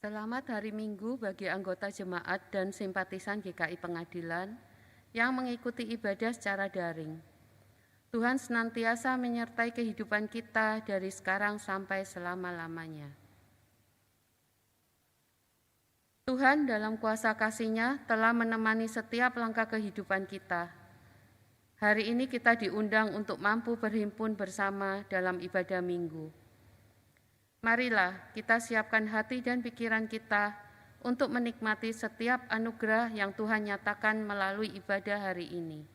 Selamat Hari Minggu bagi anggota jemaat dan simpatisan GKI Pengadilan yang mengikuti ibadah secara daring. Tuhan senantiasa menyertai kehidupan kita dari sekarang sampai selama-lamanya. Tuhan dalam kuasa kasih-Nya telah menemani setiap langkah kehidupan kita. Hari ini kita diundang untuk mampu berhimpun bersama dalam ibadah minggu. Marilah kita siapkan hati dan pikiran kita untuk menikmati setiap anugerah yang Tuhan nyatakan melalui ibadah hari ini.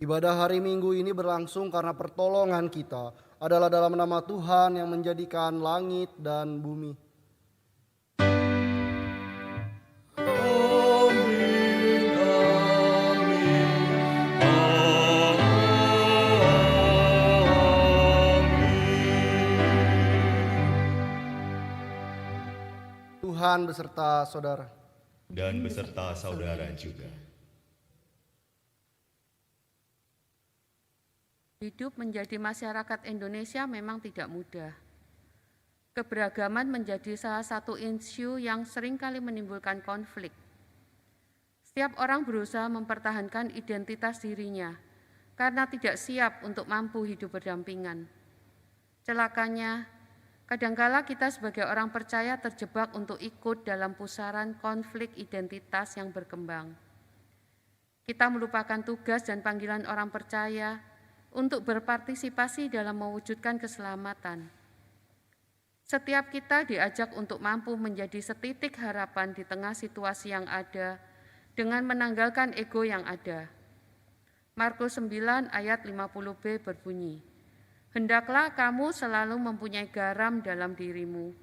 Ibadah hari Minggu ini berlangsung karena pertolongan kita adalah dalam nama Tuhan yang menjadikan langit dan bumi. Tuhan beserta saudara. Dan beserta saudara juga. Hidup menjadi masyarakat Indonesia memang tidak mudah. Keberagaman menjadi salah satu isu yang seringkali menimbulkan konflik. Setiap orang berusaha mempertahankan identitas dirinya karena tidak siap untuk mampu hidup berdampingan. Celakanya, kadangkala kita sebagai orang percaya terjebak untuk ikut dalam pusaran konflik identitas yang berkembang. Kita melupakan tugas dan panggilan orang percaya untuk berpartisipasi dalam mewujudkan keselamatan. Setiap kita diajak untuk mampu menjadi setitik harapan di tengah situasi yang ada dengan menanggalkan ego yang ada. Markus 9 ayat 50b berbunyi, "Hendaklah kamu selalu mempunyai garam dalam dirimu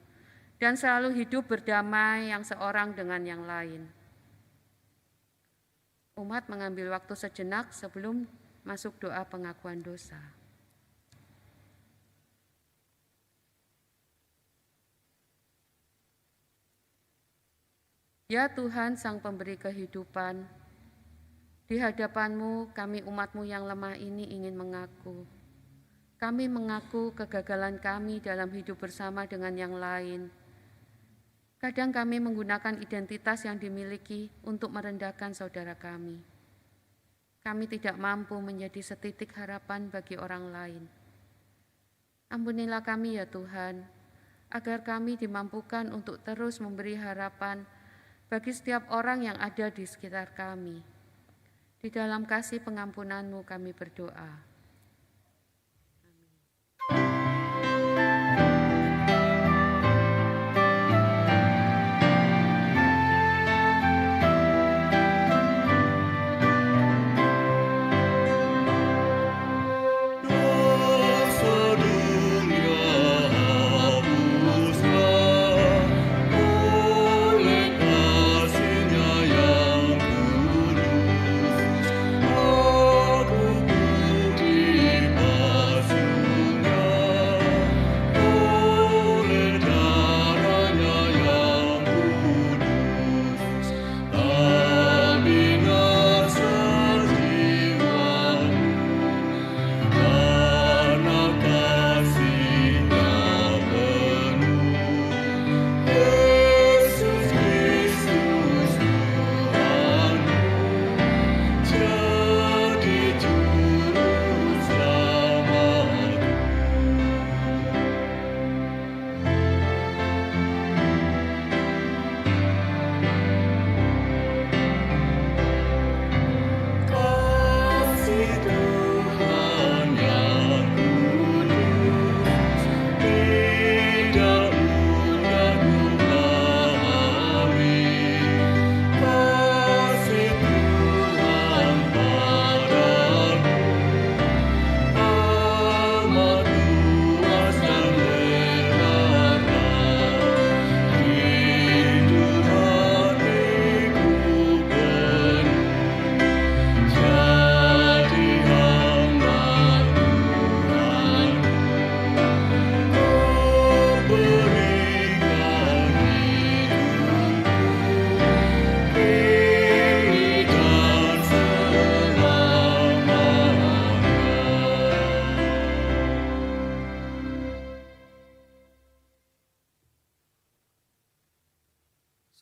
dan selalu hidup berdamai yang seorang dengan yang lain." Umat mengambil waktu sejenak sebelum masuk doa pengakuan dosa. Ya Tuhan, Sang Pemberi kehidupan, di hadapan-Mu kami umat-Mu yang lemah ini ingin mengaku. Kami mengaku kegagalan kami dalam hidup bersama dengan yang lain. Kadang kami menggunakan identitas yang dimiliki untuk merendahkan saudara kami. Kami tidak mampu menjadi setitik harapan bagi orang lain. Ampunilah kami ya Tuhan, agar kami dimampukan untuk terus memberi harapan bagi setiap orang yang ada di sekitar kami. Di dalam kasih pengampunan-Mu kami berdoa. Aku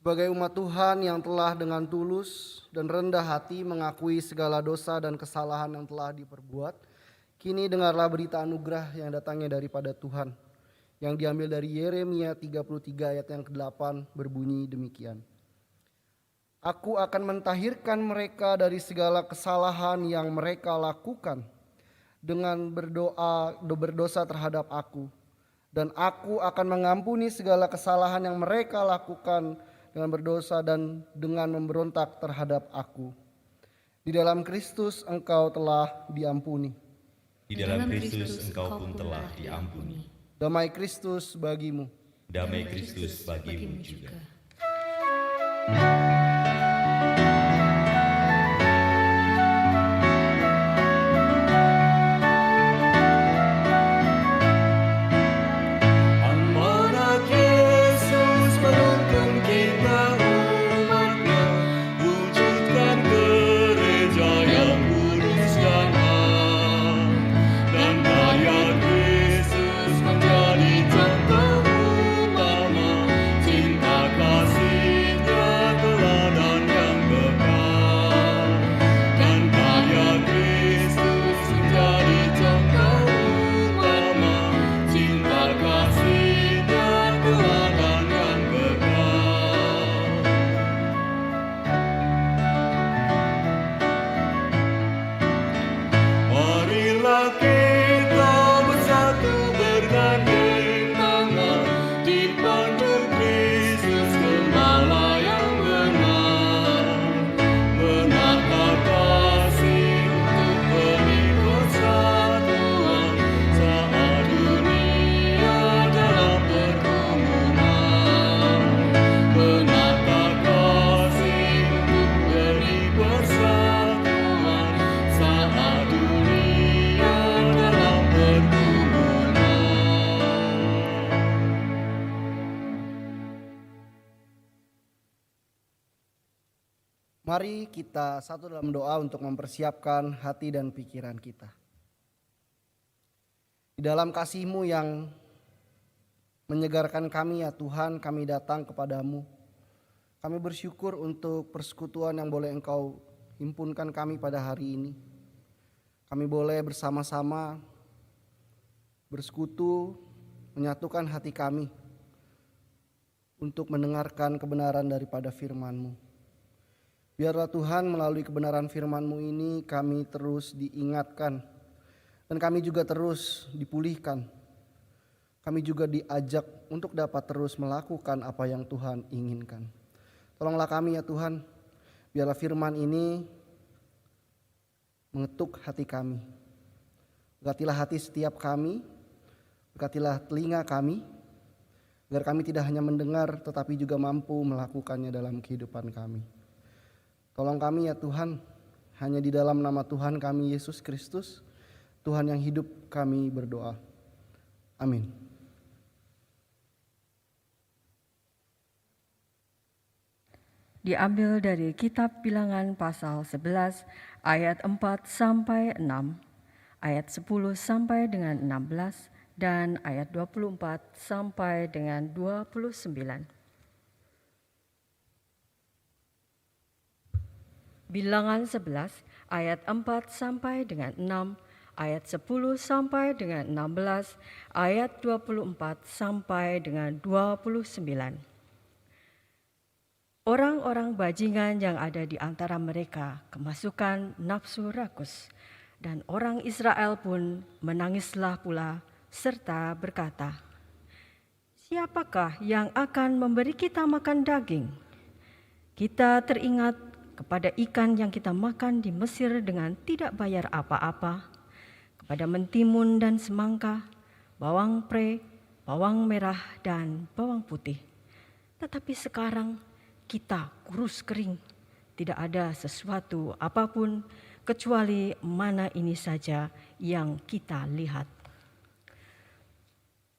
Sebagai umat Tuhan yang telah dengan tulus dan rendah hati mengakui segala dosa dan kesalahan yang telah diperbuat, kini dengarlah berita anugerah yang datangnya daripada Tuhan, yang diambil dari Yeremia 33 ayat yang ke-8 berbunyi demikian. Aku akan mentahirkan mereka dari segala kesalahan yang mereka lakukan dengan berdosa terhadap aku, dan aku akan mengampuni segala kesalahan yang mereka lakukan dengan berdosa dan dengan memberontak terhadap aku. Di dalam Kristus engkau telah diampuni. Di dalam Kristus engkau pun telah diampuni. Damai Kristus bagimu. Damai Kristus bagimu juga. Mari kita satu dalam doa untuk mempersiapkan hati dan pikiran kita. Di dalam kasih-Mu yang menyegarkan kami ya Tuhan, kami datang kepadamu. Kami bersyukur untuk persekutuan yang boleh Engkau himpunkan kami pada hari ini. Kami boleh bersama-sama bersekutu, menyatukan hati kami untuk mendengarkan kebenaran daripada firman-Mu. Biarlah Tuhan melalui kebenaran firman-Mu ini kami terus diingatkan dan kami juga terus dipulihkan. Kami juga diajak untuk dapat terus melakukan apa yang Tuhan inginkan. Tolonglah kami ya Tuhan, biarlah firman ini mengetuk hati kami. Berkatilah hati setiap kami, berkatilah telinga kami, agar kami tidak hanya mendengar tetapi juga mampu melakukannya dalam kehidupan kami. Tolong kami ya Tuhan, hanya di dalam nama Tuhan kami Yesus Kristus, Tuhan yang hidup kami berdoa. Amin. Diambil dari kitab Bilangan pasal 11 ayat 4 sampai 6, ayat 10 sampai dengan 16, dan ayat 24 sampai dengan 29. Bilangan 11 ayat 4 sampai dengan 6, ayat 10 sampai dengan 16, ayat 24 sampai dengan 29. Orang-orang bajingan yang ada di antara mereka kemasukan nafsu rakus, dan orang Israel pun menangislah pula serta berkata, "Siapakah yang akan memberi kita makan daging? Kita teringat kepada ikan yang kita makan di Mesir dengan tidak bayar apa-apa, kepada mentimun dan semangka, bawang pre, bawang merah dan bawang putih. Tetapi sekarang kita kurus kering, tidak ada sesuatu apapun kecuali mana ini saja yang kita lihat."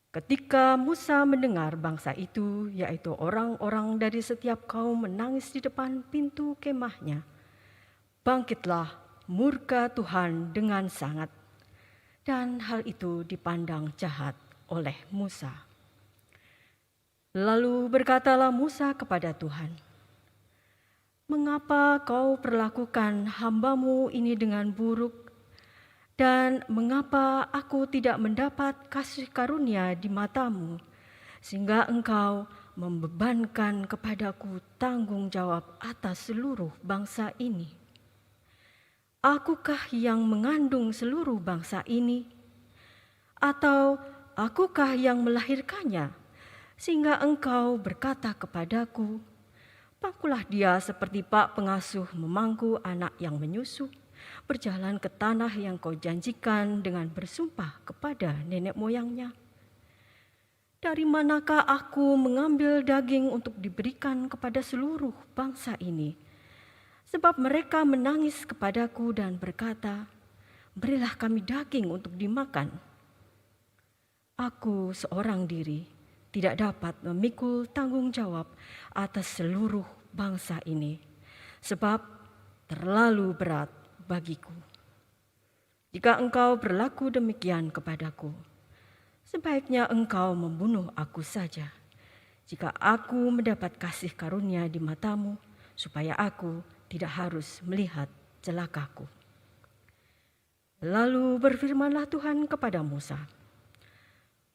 Ketika Musa mendengar bangsa itu, yaitu orang-orang dari setiap kaum menangis di depan pintu kemahnya, bangkitlah murka Tuhan dengan sangat, dan hal itu dipandang jahat oleh Musa. Lalu berkatalah Musa kepada Tuhan, "Mengapa kau perlakukan hambamu ini dengan buruk? Dan mengapa aku tidak mendapat kasih karunia di matamu, sehingga engkau membebankan kepadaku tanggung jawab atas seluruh bangsa ini? Akukah yang mengandung seluruh bangsa ini? Atau akukah yang melahirkannya, sehingga engkau berkata kepadaku, pangkulah dia seperti pak pengasuh memangku anak yang menyusu, berjalan ke tanah yang kau janjikan dengan bersumpah kepada nenek moyangnya. Dari manakah aku mengambil daging untuk diberikan kepada seluruh bangsa ini? Sebab mereka menangis kepadaku dan berkata, berilah kami daging untuk dimakan. Aku seorang diri tidak dapat memikul tanggung jawab atas seluruh bangsa ini, sebab terlalu berat bagiku. Jika engkau berlaku demikian kepadaku, sebaiknya engkau membunuh aku saja, jika aku mendapat kasih karunia di matamu, supaya aku tidak harus melihat celakaku." Lalu berfirmanlah Tuhan kepada Musa,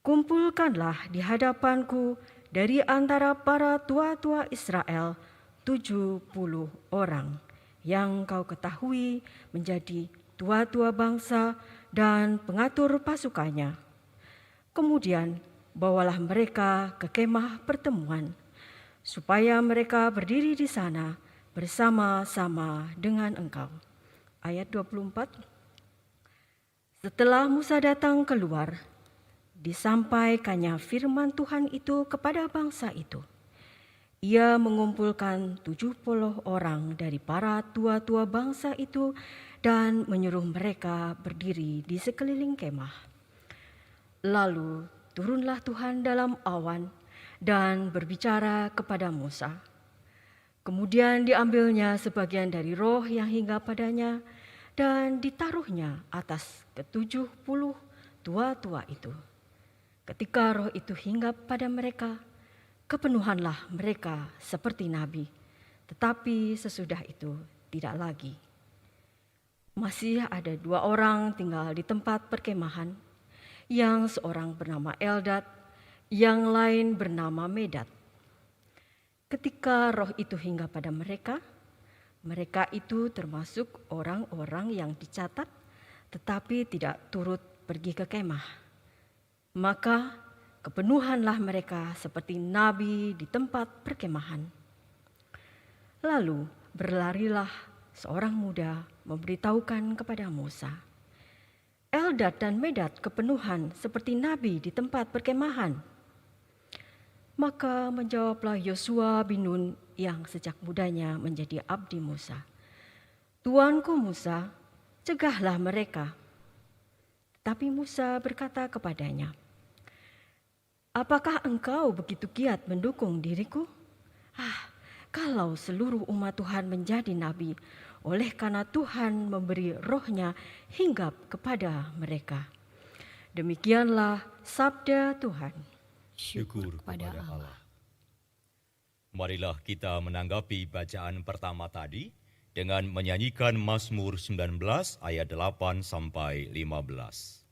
"Kumpulkanlah di hadapanku dari antara para tua-tua Israel 70 orang yang kau ketahui menjadi tua-tua bangsa dan pengatur pasukannya. Kemudian bawalah mereka ke kemah pertemuan, supaya mereka berdiri di sana bersama-sama dengan engkau." Ayat 24. Setelah Musa datang keluar, disampaikannya firman Tuhan itu kepada bangsa itu. Ia mengumpulkan 70 orang dari para tua-tua bangsa itu dan menyuruh mereka berdiri di sekeliling kemah. Lalu turunlah Tuhan dalam awan dan berbicara kepada Musa. Kemudian diambilnya sebagian dari roh yang hinggap padanya dan ditaruhnya atas ke-70 tua-tua itu. Ketika roh itu hinggap pada mereka, kepenuhanlah mereka seperti nabi, tetapi sesudah itu tidak lagi. Masih ada 2 orang tinggal di tempat perkemahan, yang seorang bernama Eldad, yang lain bernama Medad. Ketika roh itu hinggap pada mereka, mereka itu termasuk orang-orang yang dicatat, tetapi tidak turut pergi ke kemah. Maka kepenuhanlah mereka seperti nabi di tempat perkemahan. Lalu berlarilah seorang muda memberitahukan kepada Musa, "Eldad dan Medad kepenuhan seperti nabi di tempat perkemahan." Maka menjawablah Yosua bin Nun yang sejak mudanya menjadi abdi Musa, "Tuanku Musa, cegahlah mereka." Tapi Musa berkata kepadanya, "Apakah engkau begitu giat mendukung diriku? Kalau seluruh umat Tuhan menjadi nabi, oleh karena Tuhan memberi rohnya hinggap kepada mereka." Demikianlah sabda Tuhan. Syukur kepada Allah. Marilah kita menanggapi bacaan pertama tadi dengan menyanyikan Mazmur 19 ayat 8 sampai 15.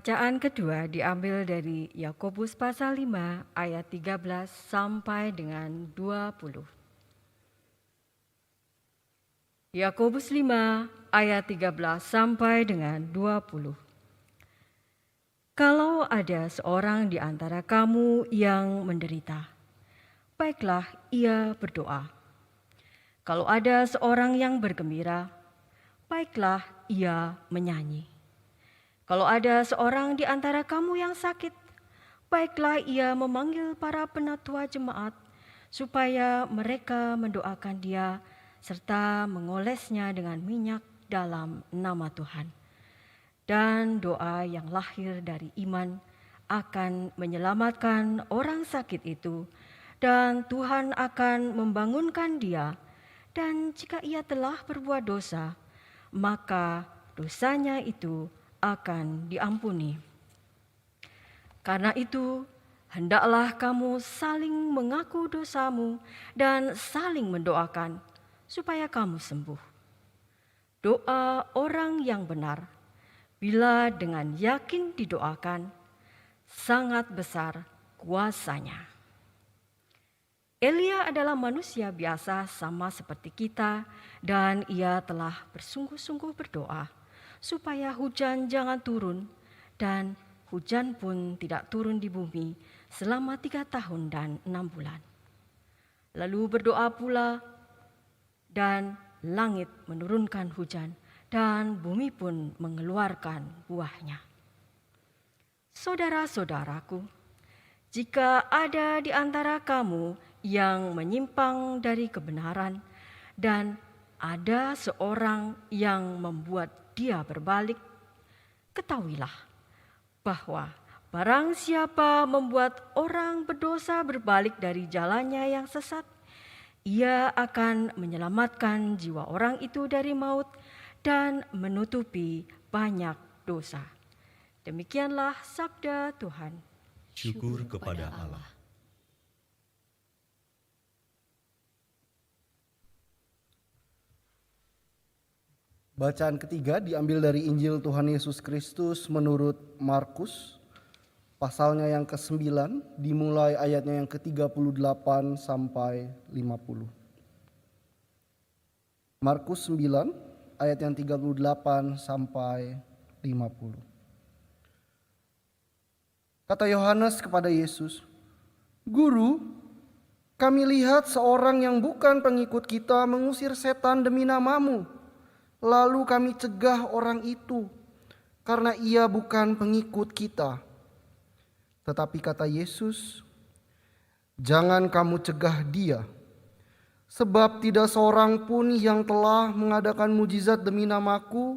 Bacaan kedua diambil dari Yakobus pasal 5 ayat 13 sampai dengan 20. Yakobus 5 ayat 13 sampai dengan 20. Kalau ada seorang di antara kamu yang menderita, baiklah ia berdoa. Kalau ada seorang yang bergembira, baiklah ia menyanyi. Kalau ada seorang di antara kamu yang sakit, baiklah ia memanggil para penatua jemaat supaya mereka mendoakan dia serta mengolesnya dengan minyak dalam nama Tuhan. Dan doa yang lahir dari iman akan menyelamatkan orang sakit itu, dan Tuhan akan membangunkan dia. Dan jika ia telah berbuat dosa, maka dosanya itu akan diampuni. Karena itu, hendaklah kamu saling mengaku dosamu dan saling mendoakan supaya kamu sembuh. Doa orang yang benar, bila dengan yakin didoakan, sangat besar kuasanya. Elia adalah manusia biasa sama seperti kita, dan ia telah bersungguh-sungguh berdoa supaya hujan jangan turun, dan hujan pun tidak turun di bumi selama 3 tahun dan 6 bulan. Lalu berdoa pula, dan langit menurunkan hujan, dan bumi pun mengeluarkan buahnya. Saudara-saudaraku, jika ada di antara kamu yang menyimpang dari kebenaran, dan ada seorang yang membuat dia berbalik, ketahuilah bahwa barang siapa membuat orang berdosa berbalik dari jalannya yang sesat, ia akan menyelamatkan jiwa orang itu dari maut dan menutupi banyak dosa. Demikianlah sabda Tuhan. Syukur kepada Allah. Bacaan ketiga diambil dari Injil Tuhan Yesus Kristus menurut Markus, pasalnya yang ke-9, dimulai ayatnya yang ke-38 sampai 50. Markus 9, ayat yang 38 sampai 50. Kata Yohanes kepada Yesus, "Guru, kami lihat seorang yang bukan pengikut kita mengusir setan demi nama-Mu. Lalu kami cegah orang itu karena ia bukan pengikut kita." Tetapi kata Yesus, "Jangan kamu cegah dia, sebab tidak seorang pun yang telah mengadakan mujizat demi namaku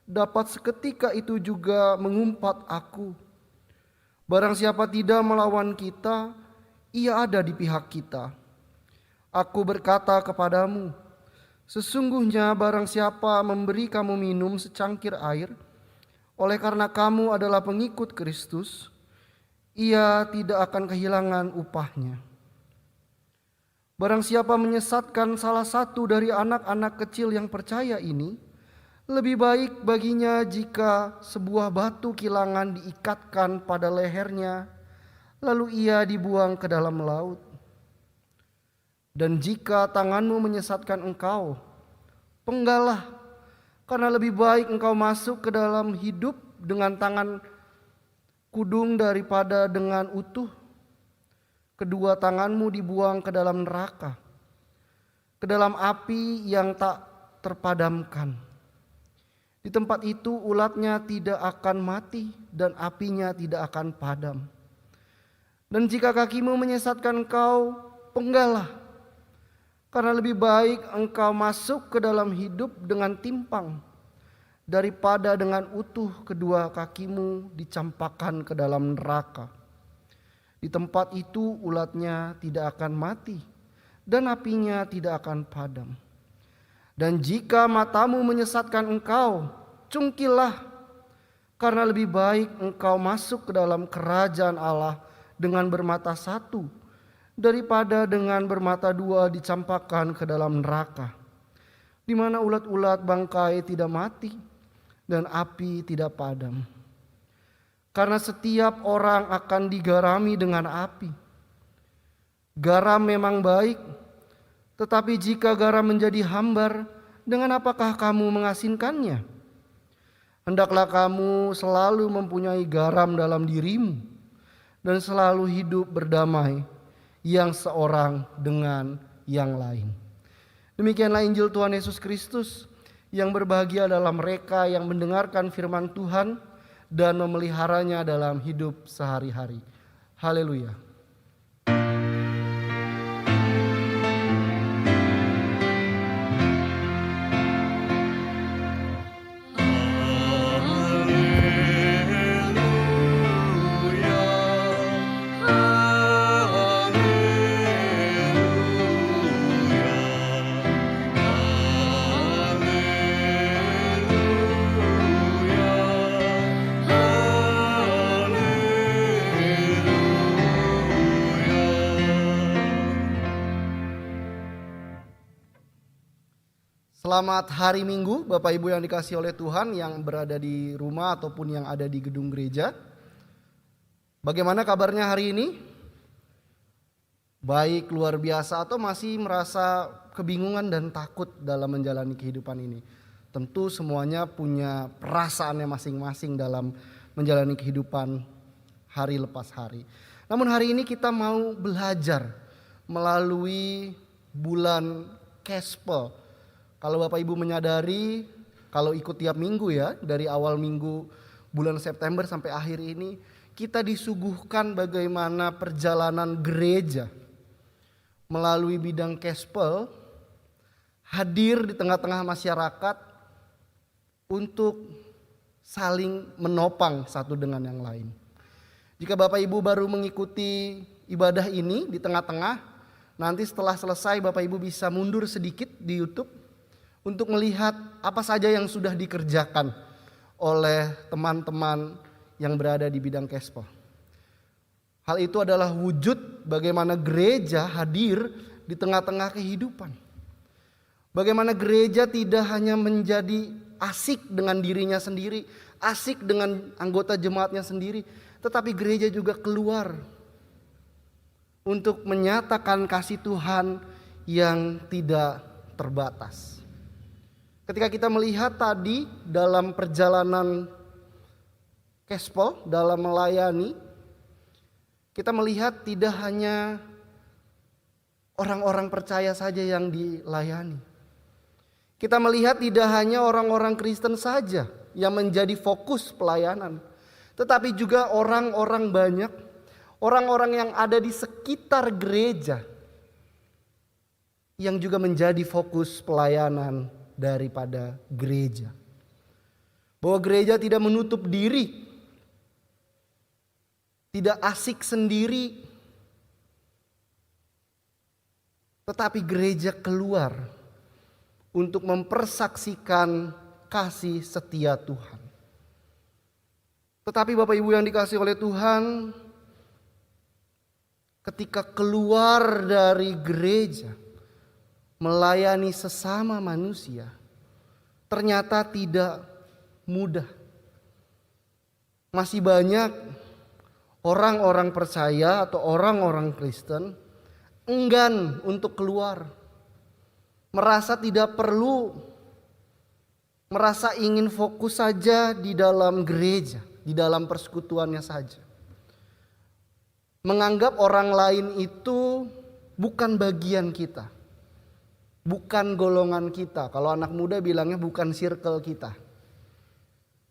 dapat seketika itu juga mengumpat aku. Barang siapa tidak melawan kita, ia ada di pihak kita. Aku berkata kepadamu, sesungguhnya barang siapa memberi kamu minum secangkir air, oleh karena kamu adalah pengikut Kristus, ia tidak akan kehilangan upahnya. Barang siapa menyesatkan salah satu dari anak-anak kecil yang percaya ini, lebih baik baginya jika sebuah batu kilangan diikatkan pada lehernya, lalu ia dibuang ke dalam laut. Dan jika tanganmu menyesatkan engkau, penggallah, karena lebih baik engkau masuk ke dalam hidup dengan tangan kudung daripada dengan utuh kedua tanganmu dibuang ke dalam neraka, ke dalam api yang tak terpadamkan. Di tempat itu ulatnya tidak akan mati dan apinya tidak akan padam. Dan jika kakimu menyesatkan engkau, penggallah, karena lebih baik engkau masuk ke dalam hidup dengan timpang daripada dengan utuh kedua kakimu dicampakkan ke dalam neraka. Di tempat itu ulatnya tidak akan mati dan apinya tidak akan padam. Dan jika matamu menyesatkan engkau, cungkillah, karena lebih baik engkau masuk ke dalam kerajaan Allah dengan bermata satu daripada dengan bermata dua dicampakkan ke dalam neraka, di mana ulat-ulat bangkai tidak mati dan api tidak padam. karena setiap orang akan digarami dengan api. Garam memang baik, tetapi jika garam menjadi hambar, dengan apakah kamu mengasinkannya? Hendaklah kamu selalu mempunyai garam dalam dirimu dan selalu hidup berdamai yang seorang dengan yang lain. Demikianlah Injil Tuhan Yesus Kristus. Yang berbahagia adalah mereka yang mendengarkan firman Tuhan dan memeliharanya dalam hidup sehari-hari. Haleluya. Selamat hari Minggu Bapak Ibu yang dikasihi oleh Tuhan, yang berada di rumah ataupun yang ada di gedung gereja. Bagaimana kabarnya hari ini? Baik, luar biasa, atau masih merasa kebingungan dan takut dalam menjalani kehidupan ini? Tentu semuanya punya perasaannya masing-masing dalam menjalani kehidupan hari lepas hari. Namun hari ini kita mau belajar melalui bulan Kespel. Kalau Bapak Ibu menyadari, kalau ikut tiap minggu ya, dari awal minggu bulan September sampai akhir ini, kita disuguhkan bagaimana perjalanan gereja melalui bidang Kespel hadir di tengah-tengah masyarakat untuk saling menopang satu dengan yang lain. Jika Bapak Ibu baru mengikuti ibadah ini di tengah-tengah, nanti setelah selesai Bapak Ibu bisa mundur sedikit di YouTube untuk melihat apa saja yang sudah dikerjakan oleh teman-teman yang berada di bidang Kespel. Hal itu adalah wujud bagaimana gereja hadir di tengah-tengah kehidupan. Bagaimana gereja tidak hanya menjadi asik dengan dirinya sendiri, asik dengan anggota jemaatnya sendiri, tetapi gereja juga keluar untuk menyatakan kasih Tuhan yang tidak terbatas. Ketika kita melihat tadi dalam perjalanan Kespel, dalam melayani, kita melihat tidak hanya orang-orang percaya saja yang dilayani. Kita melihat tidak hanya orang-orang Kristen saja yang menjadi fokus pelayanan, tetapi juga orang-orang banyak, orang-orang yang ada di sekitar gereja yang juga menjadi fokus pelayanan daripada gereja. Bahwa gereja tidak menutup diri, tidak asik sendiri, tetapi gereja keluar untuk mempersaksikan kasih setia Tuhan. Tetapi Bapak Ibu yang dikasihi oleh Tuhan, ketika keluar dari gereja melayani sesama manusia, ternyata tidak mudah. Masih banyak orang-orang percaya atau orang-orang Kristen enggan untuk keluar, merasa tidak perlu, merasa ingin fokus saja di dalam gereja, di dalam persekutuannya saja. Menganggap orang lain itu bukan bagian kita, bukan golongan kita. Kalau anak muda bilangnya bukan circle kita.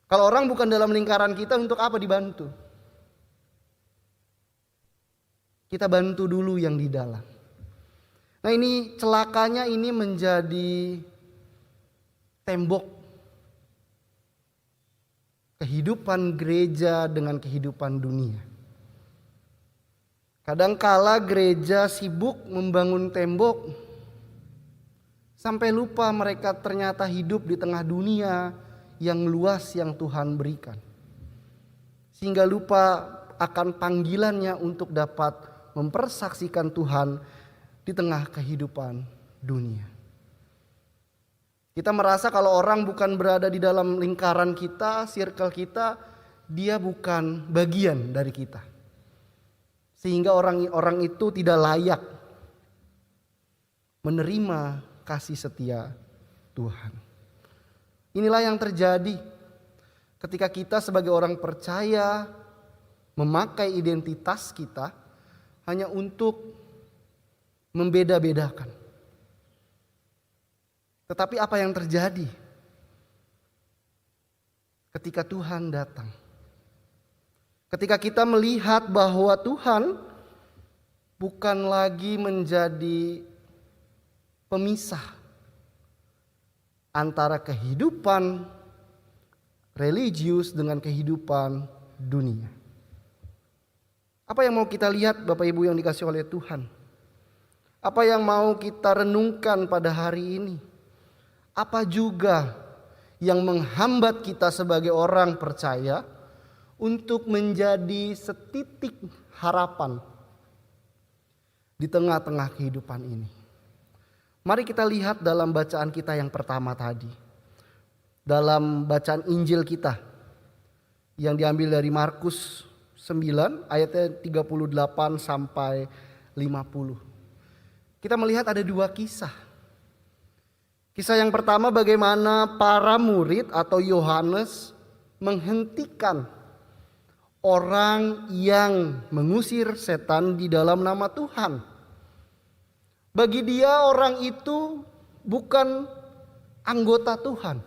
Kalau orang bukan dalam lingkaran kita, untuk apa dibantu? Kita bantu dulu yang di dalam. Nah, ini celakanya ini menjadi tembok kehidupan gereja dengan kehidupan dunia. Kadangkala gereja sibuk membangun tembok sampai lupa mereka ternyata hidup di tengah dunia yang luas yang Tuhan berikan. Sehingga lupa akan panggilannya untuk dapat mempersaksikan Tuhan di tengah kehidupan dunia. Kita merasa kalau orang bukan berada di dalam lingkaran kita, circle kita, dia bukan bagian dari kita. Sehingga orang-orang itu tidak layak menerima kasih setia Tuhan. Inilah yang terjadi ketika kita sebagai orang percaya memakai identitas kita hanya untuk membeda-bedakan. Tetapi apa yang terjadi ketika Tuhan datang? Ketika kita melihat bahwa Tuhan bukan lagi menjadi pemisah antara kehidupan religius dengan kehidupan dunia. Apa yang mau kita lihat Bapak Ibu yang dikasihi oleh Tuhan? Apa yang mau kita renungkan pada hari ini? Apa juga yang menghambat kita sebagai orang percaya untuk menjadi setitik harapan di tengah-tengah kehidupan ini? Mari kita lihat dalam bacaan kita yang pertama tadi. Dalam bacaan Injil kita yang diambil dari Markus 9 ayatnya 38 sampai 50. Kita melihat ada dua kisah. Kisah yang pertama bagaimana para murid atau Yohanes menghentikan orang yang mengusir setan di dalam nama Tuhan. Bagi dia orang itu bukan anggota Tuhan,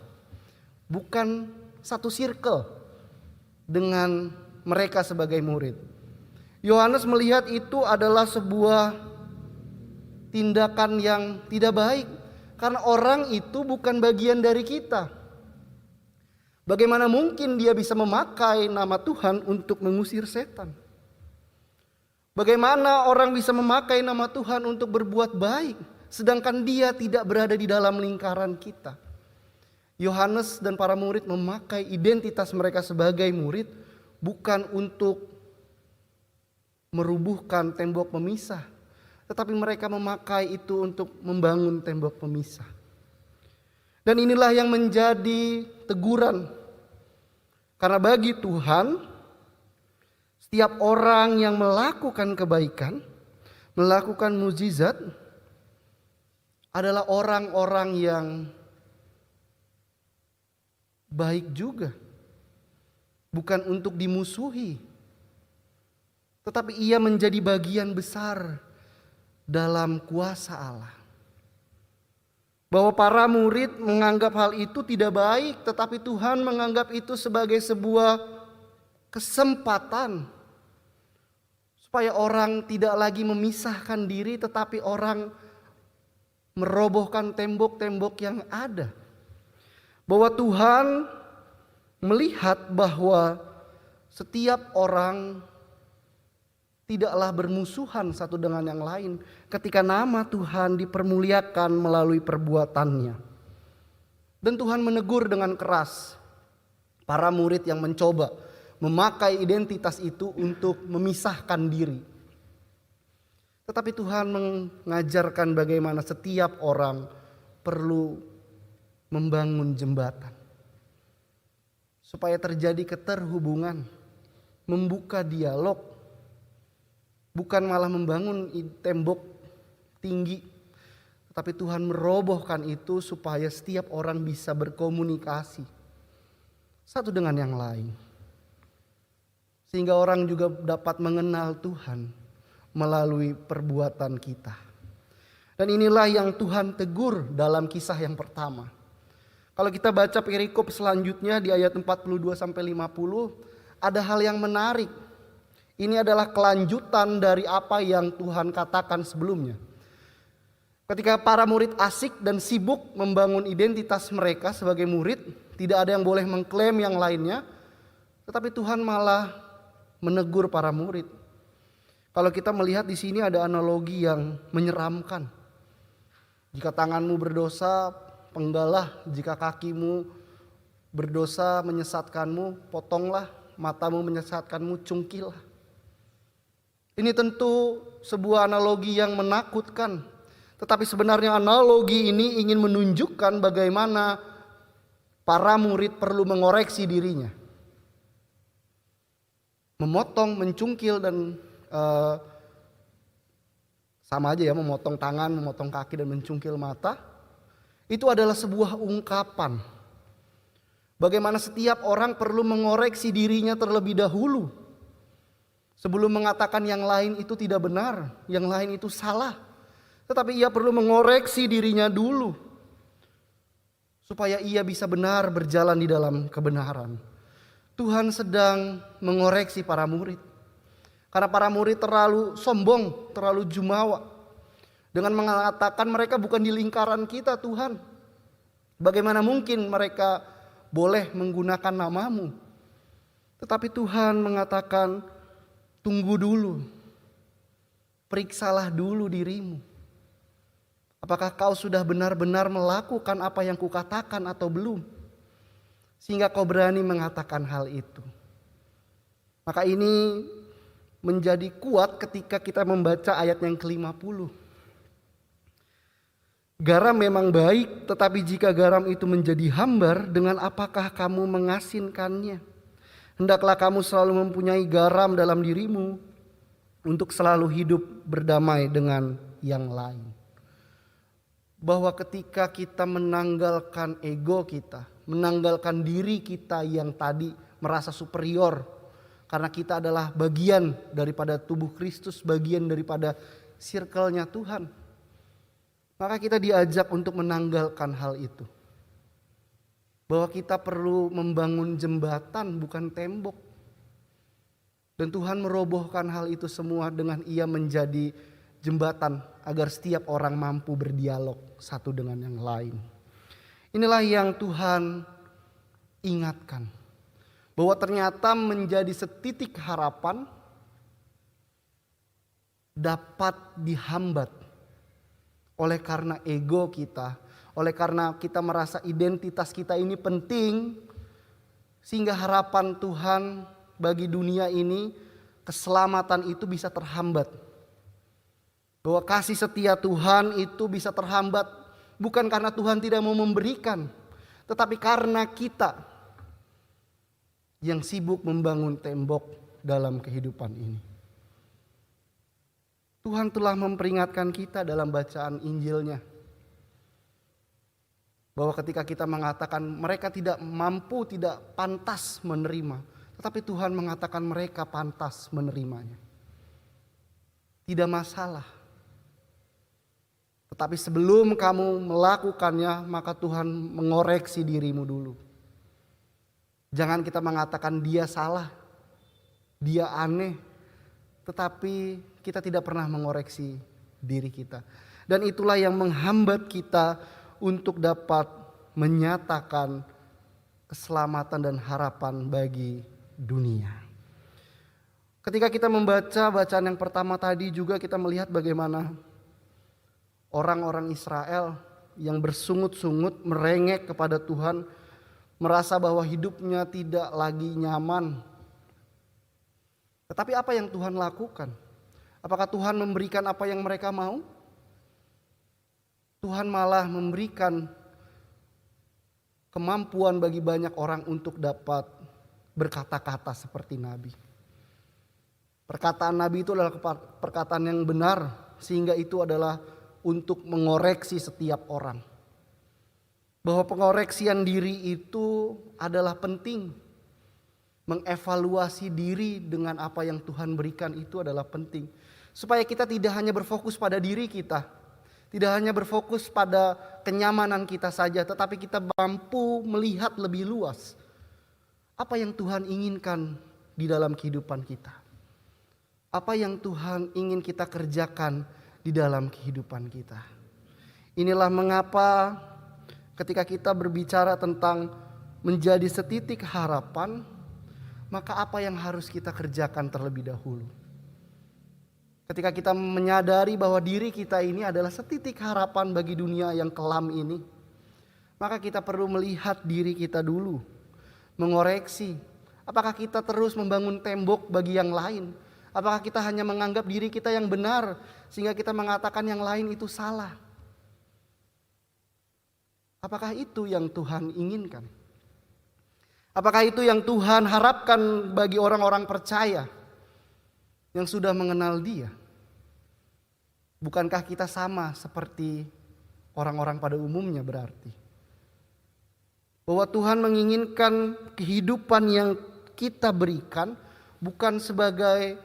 bukan satu circle dengan mereka sebagai murid. Yohanes melihat itu adalah sebuah tindakan yang tidak baik, karena orang itu bukan bagian dari kita. Bagaimana mungkin dia bisa memakai nama Tuhan untuk mengusir setan? Bagaimana orang bisa memakai nama Tuhan untuk berbuat baik, sedangkan dia tidak berada di dalam lingkaran kita? Yohanes dan para murid memakai identitas mereka sebagai murid bukan untuk merubuhkan tembok pemisah, tetapi mereka memakai itu untuk membangun tembok pemisah. Dan inilah yang menjadi teguran. Karena bagi Tuhan, setiap orang yang melakukan kebaikan, melakukan mukjizat adalah orang-orang yang baik juga. Bukan untuk dimusuhi, tetapi ia menjadi bagian besar dalam kuasa Allah. Bahwa para murid menganggap hal itu tidak baik, tetapi Tuhan menganggap itu sebagai sebuah kesempatan supaya orang tidak lagi memisahkan diri, tetapi orang merobohkan tembok-tembok yang ada. Bahwa Tuhan melihat bahwa setiap orang tidaklah bermusuhan satu dengan yang lain ketika nama Tuhan dipermuliakan melalui perbuatannya. Dan Tuhan menegur dengan keras para murid yang mencoba memakai identitas itu untuk memisahkan diri. Tetapi Tuhan mengajarkan bagaimana setiap orang perlu membangun jembatan supaya terjadi keterhubungan, membuka dialog. Bukan malah membangun tembok tinggi, tetapi Tuhan merobohkan itu supaya setiap orang bisa berkomunikasi satu dengan yang lain. Sehingga orang juga dapat mengenal Tuhan melalui perbuatan kita. Dan inilah yang Tuhan tegur dalam kisah yang pertama. Kalau kita baca perikop selanjutnya di ayat 42 sampai 50, ada hal yang menarik. Ini adalah kelanjutan dari apa yang Tuhan katakan sebelumnya. Ketika para murid asik dan sibuk membangun identitas mereka sebagai murid, tidak ada yang boleh mengklaim yang lainnya, tetapi Tuhan malah menegur para murid. Kalau kita melihat di sini ada analogi yang menyeramkan. Jika tanganmu berdosa, penggalah. Jika kakimu berdosa menyesatkanmu, potonglah. Matamu menyesatkanmu, cungkilah. Ini tentu sebuah analogi yang menakutkan. Tetapi sebenarnya analogi ini ingin menunjukkan bagaimana para murid perlu mengoreksi dirinya. memotong, mencungkil, dan sama aja ya, memotong tangan, memotong kaki, dan mencungkil mata. Itu adalah sebuah ungkapan bagaimana setiap orang perlu mengoreksi dirinya terlebih dahulu sebelum mengatakan yang lain itu tidak benar, yang lain itu salah. Tetapi ia perlu mengoreksi dirinya dulu supaya ia bisa benar berjalan di dalam kebenaran. Tuhan sedang mengoreksi para murid. Karena para murid terlalu sombong, terlalu jumawa. Dengan mengatakan mereka bukan di lingkaran kita Tuhan. Bagaimana mungkin mereka boleh menggunakan namamu? Tetapi Tuhan mengatakan, tunggu dulu. Periksalah dulu dirimu. Apakah kau sudah benar-benar melakukan apa yang kukatakan atau belum? Sehingga kau berani mengatakan hal itu. Maka ini menjadi kuat ketika kita membaca ayat yang ke-50. Garam memang baik, tetapi jika garam itu menjadi hambar, dengan apakah kamu mengasinkannya? Hendaklah kamu selalu mempunyai garam dalam dirimu untuk selalu hidup berdamai dengan yang lain. Bahwa ketika kita menanggalkan ego kita, menanggalkan diri kita yang tadi merasa superior, karena kita adalah bagian daripada tubuh Kristus, bagian daripada circle-nya Tuhan, maka kita diajak untuk menanggalkan hal itu. Bahwa kita perlu membangun jembatan, bukan tembok. Dan Tuhan merobohkan hal itu semua dengan ia menjadi jembatan agar setiap orang mampu berdialog satu dengan yang lain. Inilah yang Tuhan ingatkan. Bahwa ternyata menjadi setitik harapan dapat dihambat oleh karena ego kita. Oleh karena kita merasa identitas kita ini penting. Sehingga harapan Tuhan bagi dunia ini, keselamatan itu bisa terhambat. Bahwa kasih setia Tuhan itu bisa terhambat bukan karena Tuhan tidak mau memberikan, tetapi karena kita yang sibuk membangun tembok dalam kehidupan ini. Tuhan telah memperingatkan kita dalam bacaan Injilnya bahwa ketika kita mengatakan mereka tidak mampu, tidak pantas menerima, tetapi Tuhan mengatakan mereka pantas menerimanya. Tidak masalah. Tetapi sebelum kamu melakukannya, maka Tuhan mengoreksi dirimu dulu. Jangan kita mengatakan dia salah, dia aneh, tetapi kita tidak pernah mengoreksi diri kita. Dan itulah yang menghambat kita untuk dapat menyatakan keselamatan dan harapan bagi dunia. Ketika kita membaca bacaan yang pertama tadi juga kita melihat bagaimana orang-orang Israel yang bersungut-sungut merengek kepada Tuhan, merasa bahwa hidupnya tidak lagi nyaman. Tetapi apa yang Tuhan lakukan? Apakah Tuhan memberikan apa yang mereka mau? Tuhan malah memberikan kemampuan bagi banyak orang untuk dapat berkata-kata seperti Nabi. Perkataan Nabi itu adalah perkataan yang benar, sehingga itu adalah untuk mengoreksi setiap orang. Bahwa pengoreksian diri itu adalah penting. Mengevaluasi diri dengan apa yang Tuhan berikan itu adalah penting. Supaya kita tidak hanya berfokus pada diri kita. Tidak hanya berfokus pada kenyamanan kita saja. Tetapi kita mampu melihat lebih luas. Apa yang Tuhan inginkan di dalam kehidupan kita. Apa yang Tuhan ingin kita kerjakan di dalam kehidupan kita. Inilah mengapa ketika kita berbicara tentang menjadi setitik harapan, maka apa yang harus kita kerjakan terlebih dahulu. Ketika kita menyadari bahwa diri kita ini adalah setitik harapan bagi dunia yang kelam ini, maka kita perlu melihat diri kita dulu, mengoreksi. Apakah kita terus membangun tembok bagi yang lain? Apakah kita hanya menganggap diri kita yang benar sehingga kita mengatakan yang lain itu salah? Apakah itu yang Tuhan inginkan? Apakah itu yang Tuhan harapkan bagi orang-orang percaya yang sudah mengenal Dia? Bukankah kita sama seperti orang-orang pada umumnya berarti? Bahwa Tuhan menginginkan kehidupan yang kita berikan bukan sebagai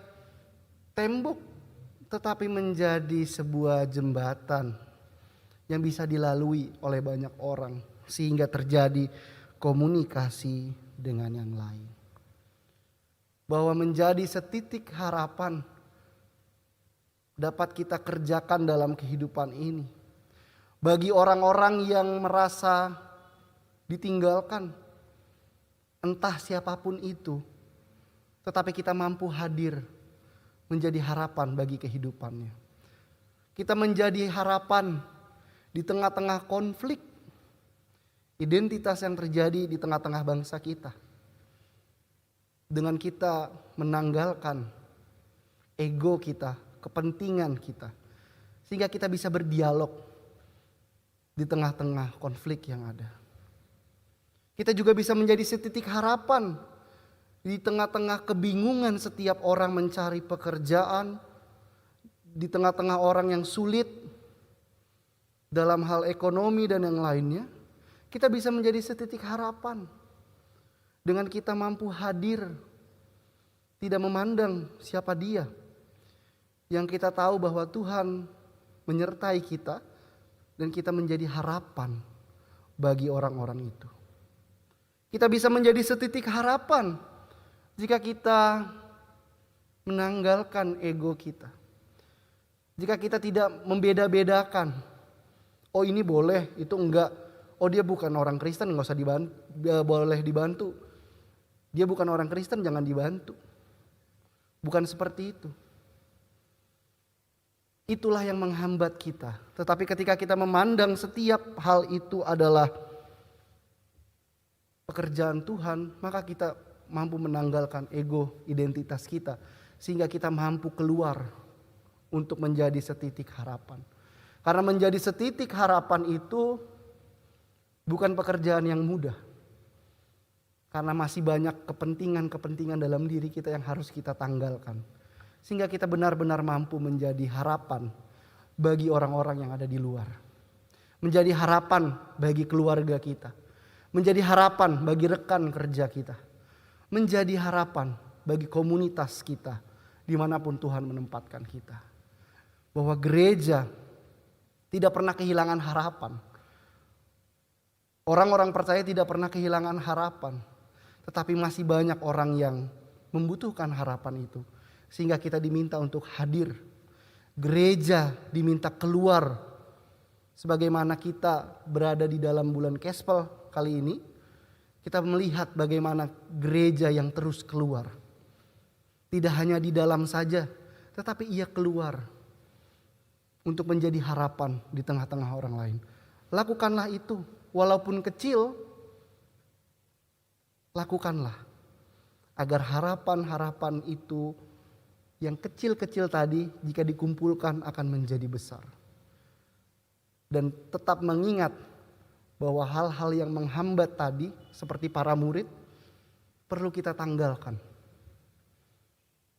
tembok, tetapi menjadi sebuah jembatan yang bisa dilalui oleh banyak orang sehingga terjadi komunikasi dengan yang lain. Bahwa menjadi setitik harapan dapat kita kerjakan dalam kehidupan ini. Bagi orang-orang yang merasa ditinggalkan, entah siapapun itu, tetapi kita mampu hadir menjadi harapan bagi kehidupannya. Kita menjadi harapan di tengah-tengah konflik identitas yang terjadi di tengah-tengah bangsa kita. Dengan kita menanggalkan ego kita, kepentingan kita, sehingga kita bisa berdialog di tengah-tengah konflik yang ada. Kita juga bisa menjadi setitik harapan di tengah-tengah kebingungan setiap orang mencari pekerjaan, di tengah-tengah orang yang sulit dalam hal ekonomi dan yang lainnya. Kita bisa menjadi setitik harapan dengan kita mampu hadir, tidak memandang siapa dia. Yang kita tahu bahwa Tuhan menyertai kita dan kita menjadi harapan bagi orang-orang itu. Kita bisa menjadi setitik harapan jika kita menanggalkan ego kita. Jika kita tidak membeda-bedakan, oh ini boleh, itu enggak. Oh dia bukan orang Kristen, enggak usah dibantu, boleh dibantu. Dia bukan orang Kristen, jangan dibantu. Bukan seperti itu. Itulah yang menghambat kita. Tetapi ketika kita memandang setiap hal itu adalah pekerjaan Tuhan, maka kita mampu menanggalkan ego identitas kita. Sehingga kita mampu keluar untuk menjadi setitik harapan. Karena menjadi setitik harapan itu bukan pekerjaan yang mudah. Karena masih banyak kepentingan-kepentingan dalam diri kita yang harus kita tanggalkan. Sehingga kita benar-benar mampu menjadi harapan bagi orang-orang yang ada di luar. Menjadi harapan bagi keluarga kita. Menjadi harapan bagi rekan kerja kita. Menjadi harapan bagi komunitas kita dimanapun Tuhan menempatkan kita. Bahwa gereja tidak pernah kehilangan harapan. Orang-orang percaya tidak pernah kehilangan harapan. Tetapi masih banyak orang yang membutuhkan harapan itu. Sehingga kita diminta untuk hadir. Gereja diminta keluar. Sebagaimana kita berada di dalam bulan Kespel kali ini. Kita melihat bagaimana gereja yang terus keluar. Tidak hanya di dalam saja. Tetapi ia keluar. Untuk menjadi harapan di tengah-tengah orang lain. Lakukanlah itu. Walaupun kecil. Lakukanlah. Agar harapan-harapan itu yang kecil-kecil tadi jika dikumpulkan akan menjadi besar. Dan tetap mengingat bahwa hal-hal yang menghambat tadi seperti para murid perlu kita tanggalkan.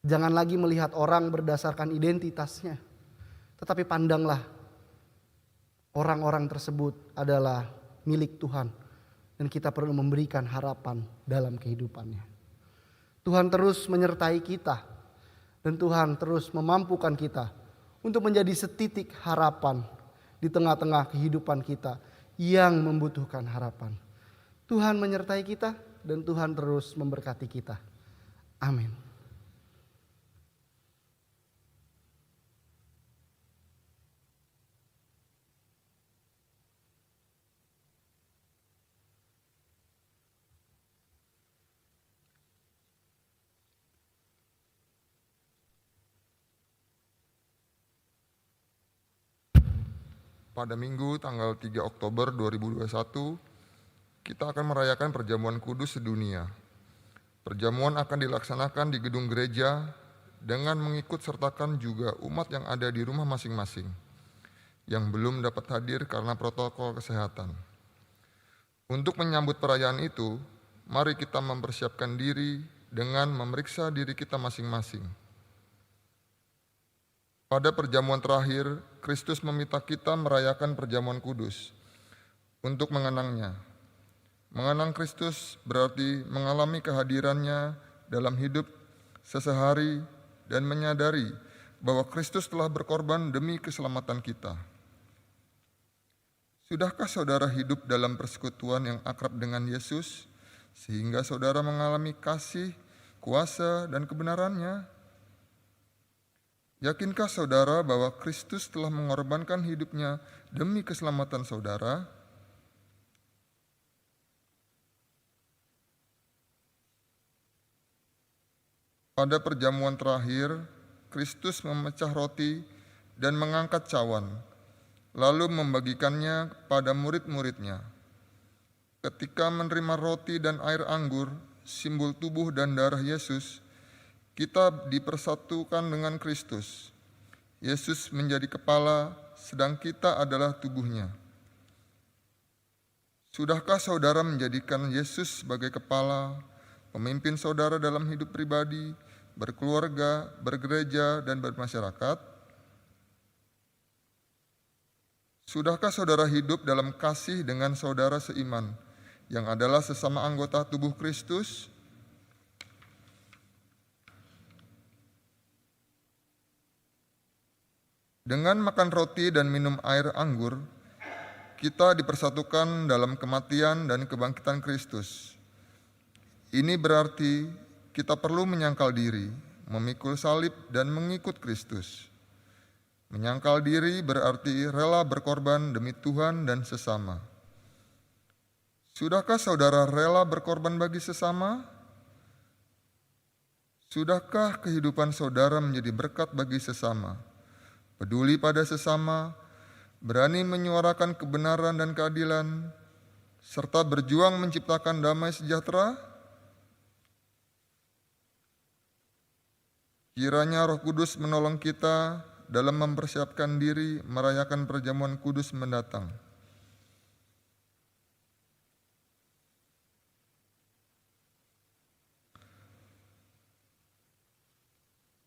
Jangan lagi melihat orang berdasarkan identitasnya. Tetapi pandanglah orang-orang tersebut adalah milik Tuhan. Dan kita perlu memberikan harapan dalam kehidupannya. Tuhan terus menyertai kita. Dan Tuhan terus memampukan kita untuk menjadi setitik harapan di tengah-tengah kehidupan kita yang membutuhkan harapan. Tuhan menyertai kita dan Tuhan terus memberkati kita. Amin. Pada Minggu tanggal 3 Oktober 2021, kita akan merayakan perjamuan kudus sedunia. Perjamuan akan dilaksanakan di gedung gereja dengan mengikut sertakan juga umat yang ada di rumah masing-masing, yang belum dapat hadir karena protokol kesehatan. Untuk menyambut perayaan itu, mari kita mempersiapkan diri dengan memeriksa diri kita masing-masing. Pada perjamuan terakhir, Kristus meminta kita merayakan perjamuan kudus untuk mengenangnya. Mengenang Kristus berarti mengalami kehadirannya dalam hidup sesehari dan menyadari bahwa Kristus telah berkorban demi keselamatan kita. Sudahkah saudara hidup dalam persekutuan yang akrab dengan Yesus, sehingga saudara mengalami kasih, kuasa, dan kebenarannya? Yakinkah saudara bahwa Kristus telah mengorbankan hidupnya demi keselamatan saudara? Pada perjamuan terakhir, Kristus memecah roti dan mengangkat cawan, lalu membagikannya pada murid-muridnya. Ketika menerima roti dan air anggur, simbol tubuh dan darah Yesus, kita dipersatukan dengan Kristus. Yesus menjadi kepala, sedang kita adalah tubuhnya. Sudahkah saudara menjadikan Yesus sebagai kepala, pemimpin saudara dalam hidup pribadi, berkeluarga, bergereja, dan bermasyarakat? Sudahkah saudara hidup dalam kasih dengan saudara seiman, yang adalah sesama anggota tubuh Kristus? Dengan makan roti dan minum air anggur, kita dipersatukan dalam kematian dan kebangkitan Kristus. Ini berarti kita perlu menyangkal diri, memikul salib, dan mengikut Kristus. Menyangkal diri berarti rela berkorban demi Tuhan dan sesama. Sudahkah saudara rela berkorban bagi sesama? Sudahkah kehidupan saudara menjadi berkat bagi sesama? Peduli pada sesama, berani menyuarakan kebenaran dan keadilan, serta berjuang menciptakan damai sejahtera? Kiranya Roh Kudus menolong kita dalam mempersiapkan diri merayakan perjamuan kudus mendatang.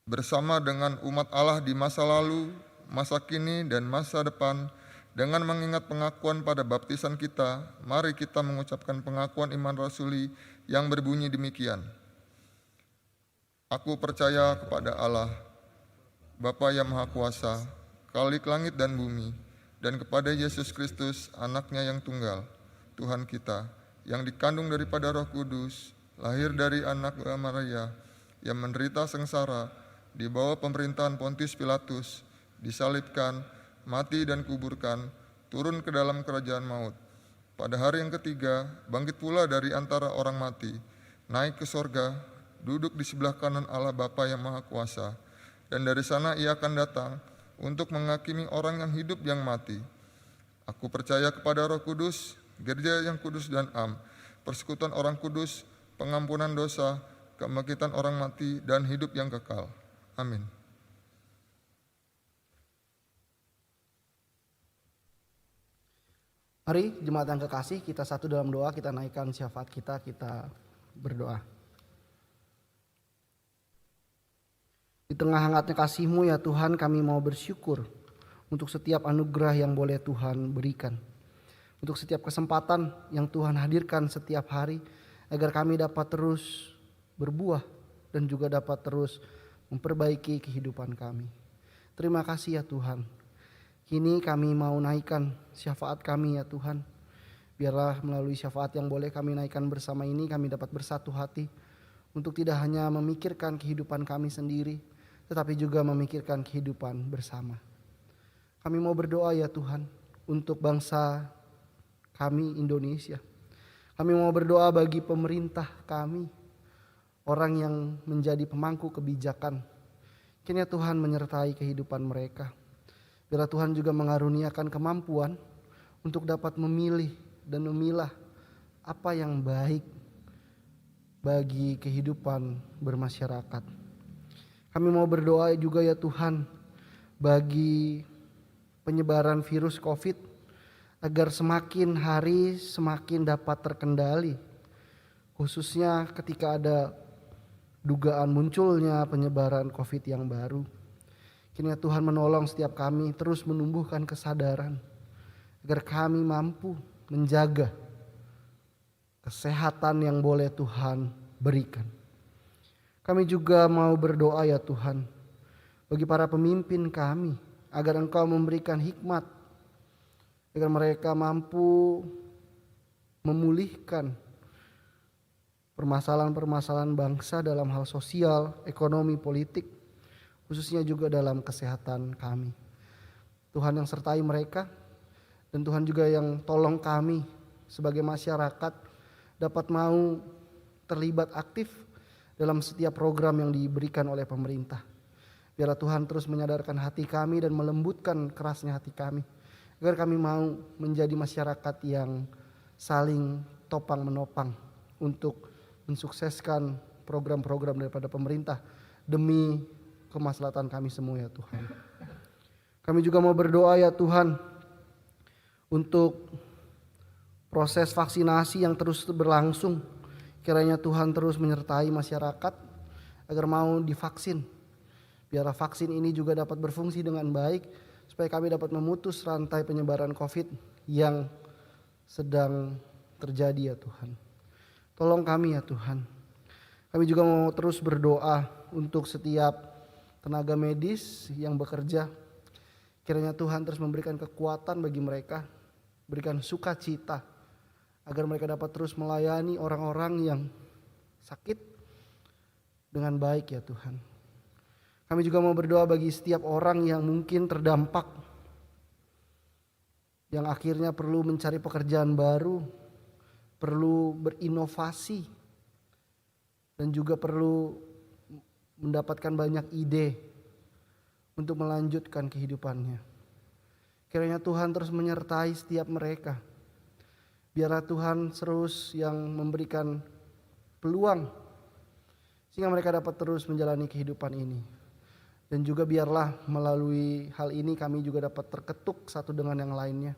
Bersama dengan umat Allah di masa lalu, masa kini, dan masa depan, dengan mengingat pengakuan pada baptisan kita, mari kita mengucapkan pengakuan iman rasuli yang berbunyi demikian. Aku percaya kepada Allah, Bapa yang Maha Kuasa, Khalik langit dan bumi, dan kepada Yesus Kristus, anaknya yang tunggal, Tuhan kita, yang dikandung daripada Roh Kudus, lahir dari anak Maria, yang menderita sengsara, di bawah pemerintahan Pontius Pilatus, disalibkan, mati dan kuburkan, turun ke dalam kerajaan maut. Pada hari yang ketiga, bangkit pula dari antara orang mati, naik ke sorga, duduk di sebelah kanan Allah Bapa yang Maha Kuasa, dan dari sana ia akan datang untuk menghakimi orang yang hidup yang mati. Aku percaya kepada Roh Kudus, gereja yang kudus dan am, persekutuan orang kudus, pengampunan dosa, kebangkitan orang mati, dan hidup yang kekal. Amin. Mari jemaat yang kekasih, kita satu dalam doa, kita naikkan syafaat kita berdoa. Di tengah hangatnya kasih-Mu ya Tuhan, kami mau bersyukur untuk setiap anugerah yang boleh Tuhan berikan. Untuk setiap kesempatan yang Tuhan hadirkan setiap hari, agar kami dapat terus berbuah dan juga dapat terus memperbaiki kehidupan kami. Terima kasih ya Tuhan. Kini kami mau naikkan syafaat kami ya Tuhan. Biarlah melalui syafaat yang boleh kami naikkan bersama ini, kami dapat bersatu hati untuk tidak hanya memikirkan kehidupan kami sendiri, tetapi juga memikirkan kehidupan bersama. Kami mau berdoa ya Tuhan untuk bangsa kami Indonesia. Kami mau berdoa bagi pemerintah kami, orang yang menjadi pemangku kebijakan. Kiranya Tuhan menyertai kehidupan mereka. Biarlah Tuhan juga mengaruniakan kemampuan untuk dapat memilih dan memilah apa yang baik bagi kehidupan bermasyarakat. Kami mau berdoa juga ya Tuhan bagi penyebaran virus COVID agar semakin hari semakin dapat terkendali, khususnya ketika ada dugaan munculnya penyebaran COVID yang baru. Kiranya Tuhan menolong setiap kami terus menumbuhkan kesadaran agar kami mampu menjaga kesehatan yang boleh Tuhan berikan. Kami juga mau berdoa ya Tuhan bagi para pemimpin kami agar Engkau memberikan hikmat agar mereka mampu memulihkan permasalahan-permasalahan bangsa dalam hal sosial, ekonomi, politik, khususnya juga dalam kesehatan kami. Tuhan yang sertai mereka dan Tuhan juga yang tolong kami sebagai masyarakat dapat mau terlibat aktif dalam setiap program yang diberikan oleh pemerintah. Biarlah Tuhan terus menyadarkan hati kami dan melembutkan kerasnya hati kami, agar kami mau menjadi masyarakat yang saling topang menopang untuk mensukseskan program-program daripada pemerintah demi kemaslahatan kami semua ya Tuhan. Kami juga mau berdoa ya Tuhan untuk proses vaksinasi yang terus berlangsung. Kiranya Tuhan terus menyertai masyarakat agar mau divaksin. Biarlah vaksin ini juga dapat berfungsi dengan baik supaya kami dapat memutus rantai penyebaran COVID yang sedang terjadi ya Tuhan. Tolong kami ya Tuhan. Kami juga mau terus berdoa untuk setiap tenaga medis yang bekerja. Kiranya Tuhan terus memberikan kekuatan bagi mereka, berikan sukacita agar mereka dapat terus melayani orang-orang yang sakit dengan baik ya Tuhan. Kami juga mau berdoa bagi setiap orang yang mungkin terdampak, yang akhirnya perlu mencari pekerjaan baru, perlu berinovasi, dan juga perlu mendapatkan banyak ide untuk melanjutkan kehidupannya. Kiranya Tuhan terus menyertai setiap mereka. Biarlah Tuhan terus yang memberikan peluang sehingga mereka dapat terus menjalani kehidupan ini. Dan juga biarlah melalui hal ini kami juga dapat terketuk satu dengan yang lainnya,